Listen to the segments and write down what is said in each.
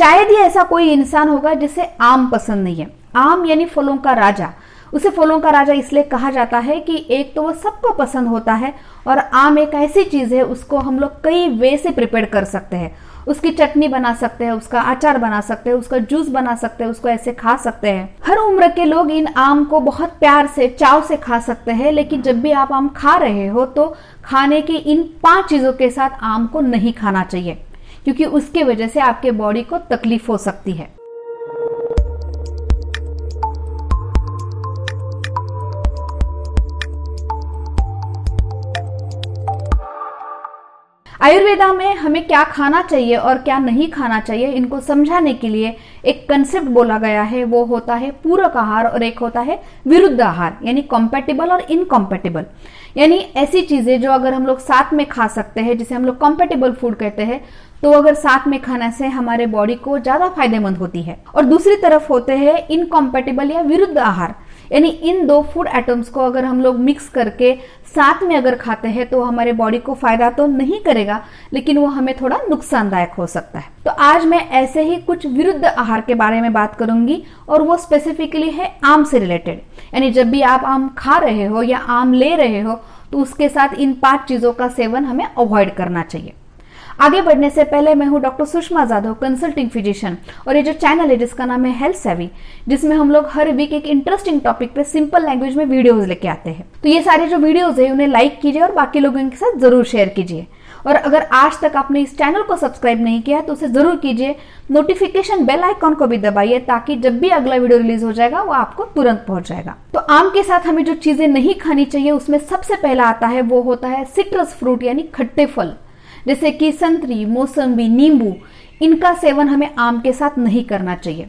शायद ही ऐसा कोई इंसान होगा जिसे आम पसंद नहीं है। आम यानी फलों का राजा। उसे फलों का राजा इसलिए कहा जाता है कि एक तो वो सबको पसंद होता है और आम एक ऐसी चीज है उसको हम लोग कई वे से प्रिपेयर कर सकते हैं। उसकी चटनी बना सकते हैं, उसका अचार बना सकते हैं, उसका जूस बना सकते हैं, उसको ऐसे खा सकते हैं। हर उम्र के लोग इन आम को बहुत प्यार से, चाव से खा सकते हैं। लेकिन जब भी आप आम खा रहे हो तो खाने की इन 5 चीजों के साथ आम को नहीं खाना चाहिए, क्योंकि उसके वजह से आपके बॉडी को तकलीफ हो सकती है। आयुर्वेदा में हमें क्या खाना चाहिए और क्या नहीं खाना चाहिए, इनको समझाने के लिए एक कंसेप्ट बोला गया है। वो होता है पूरक आहार और एक होता है विरुद्ध आहार, यानी कॉम्पेटिबल और इनकॉम्पेटिबल। यानी ऐसी चीजें जो अगर हम लोग साथ में खा सकते हैं, जिसे हम लोग कॉम्पेटिबल फूड कहते हैं, तो अगर साथ में खाने से हमारे बॉडी को ज्यादा फायदेमंद होती है। और दूसरी तरफ होते हैं इनकॉम्पेटिबल या विरुद्ध आहार, यानी इन 2 फूड आइटम्स को अगर हम लोग मिक्स करके साथ में अगर खाते हैं तो हमारे बॉडी को फायदा तो नहीं करेगा, लेकिन वो हमें थोड़ा नुकसानदायक हो सकता है। तो आज मैं ऐसे ही कुछ विरुद्ध आहार के बारे में बात करूंगी और वो स्पेसिफिकली है आम से रिलेटेड। यानी जब भी आप आम खा रहे हो या आम ले रहे हो तो उसके साथ इन 5 चीजों का सेवन हमें अवॉइड करना चाहिए। आगे बढ़ने से पहले मैं हूं doctor Sushma Jadhav, consulting physician, और ये जो चैनल है जिसका नाम है हेल्थ सेवी, जिसमें हम लोग हर वीक एक इंटरेस्टिंग टॉपिक पे सिंपल लैंग्वेज में वीडियोस लेके आते हैं। तो ये सारे जो वीडियोस है उन्हें लाइक कीजिए और बाकी लोगों के साथ जरूर शेयर कीजिए। और अगर आज तक आपने इस चैनल को सब्सक्राइब नहीं किया तो उसे जरूर कीजिए। नोटिफिकेशन बेल आइकॉन को भी दबाइए ताकि जब भी अगला वीडियो रिलीज हो जाएगा वो आपको तुरंत पहुंच जाएगा। तो आम के साथ हमें जो चीजें नहीं खानी चाहिए उसमें सबसे पहला आता है वो होता है सिट्रस फ्रूट, यानी खट्टे फल, जैसे कि संतरी, मौसम्बी, नींबू। इनका सेवन हमें आम के साथ नहीं करना चाहिए।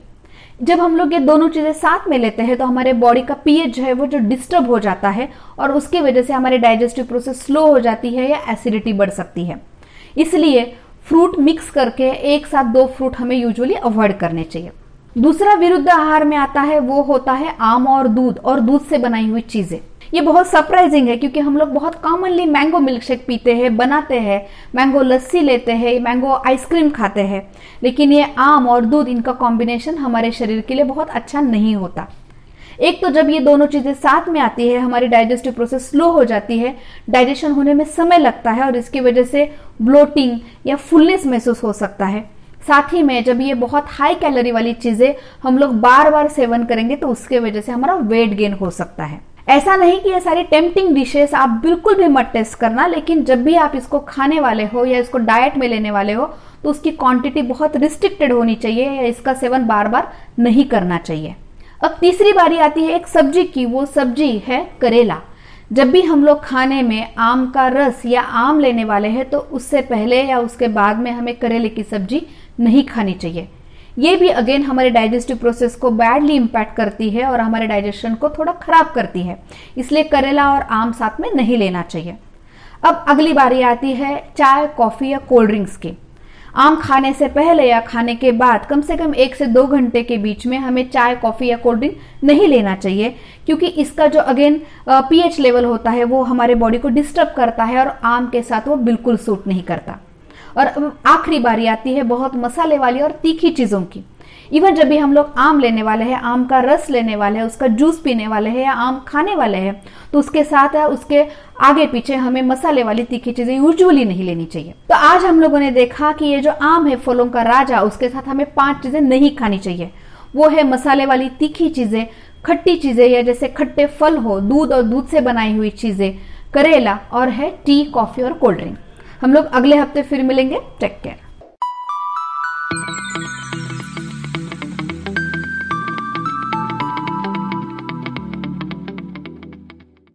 जब हम लोग ये दोनों चीजें साथ में लेते हैं तो हमारे बॉडी का पीएच जो है वो जो डिस्टर्ब हो जाता है और उसकी वजह से हमारे डाइजेस्टिव प्रोसेस स्लो हो जाती है या एसिडिटी बढ़ सकती है। इसलिए फ्रूट मिक्स करके एक साथ 2 फ्रूट हमें यूजुअली अवॉइड करने चाहिए। दूसरा विरुद्ध आहार में आता है वो होता है आम और दूध से बनाई हुई चीजें। ये बहुत सरप्राइजिंग है क्योंकि हम लोग बहुत कॉमनली मैंगो मिल्कशेक पीते हैं, बनाते हैं, मैंगो लस्सी लेते हैं, मैंगो आइसक्रीम खाते हैं, लेकिन ये आम और दूध, इनका कॉम्बिनेशन हमारे शरीर के लिए बहुत अच्छा नहीं होता। एक तो जब ये दोनों चीजें साथ में आती है हमारी डाइजेस्टिव प्रोसेस स्लो हो जाती है, डाइजेशन होने में समय लगता है और इसकी वजह से ब्लोटिंग या फुलनेस महसूस हो सकता है। साथ ही में जब ये बहुत हाई कैलोरी वाली चीजें हम लोग बार बार सेवन करेंगे तो उसके वजह से हमारा वेट गेन हो सकता है। ऐसा नहीं कि ये सारी टेम्पटिंग डिशेस आप बिल्कुल भी मत टेस्ट करना, लेकिन जब भी आप इसको खाने वाले हो या इसको डाइट में लेने वाले हो तो उसकी क्वांटिटी बहुत रिस्ट्रिक्टेड होनी चाहिए या इसका सेवन बार बार नहीं करना चाहिए। अब तीसरी बारी आती है एक सब्जी की, वो सब्जी है करेला। जब भी हम लोग खाने में आम का रस या आम लेने वाले हैं तो उससे पहले या उसके बाद में हमें करेले की सब्जी नहीं खानी चाहिए। ये भी अगेन हमारे डाइजेस्टिव प्रोसेस को बैडली इंपैक्ट करती है और हमारे डाइजेशन को थोड़ा खराब करती है, इसलिए करेला और आम साथ में नहीं लेना चाहिए। अब अगली बारी आती है चाय, कॉफी या कोल्ड ड्रिंक्स की। आम खाने से पहले या खाने के बाद कम से कम 1 से 2 घंटे के बीच में हमें चाय, कॉफी या कोल्ड ड्रिंक नहीं लेना चाहिए, क्योंकि इसका जो अगेन पीएच लेवल होता है वो हमारे बॉडी को डिस्टर्ब करता है और आम के साथ वो बिल्कुल सूट नहीं करता। और अब आखिरी बारी आती है बहुत मसाले वाली और तीखी चीजों की। इवन जब भी हम लोग आम लेने वाले हैं, आम का रस लेने वाले हैं, उसका जूस पीने वाले हैं या आम खाने वाले हैं, तो उसके साथ या उसके आगे पीछे हमें मसाले वाली तीखी चीजें यूजुअली नहीं लेनी चाहिए। तो आज हम लोगों ने देखा कि ये जो आम है फलों का राजा, उसके साथ हमें 5 चीजें नहीं खानी चाहिए। वो है मसाले वाली तीखी चीजें, खट्टी चीजें या जैसे खट्टे फल हो, दूध और दूध से बनाई हुई चीजें, करेला, और है टी, कॉफी और कोल्ड ड्रिंक। हम लोग अगले हफ्ते फिर मिलेंगे। Take care.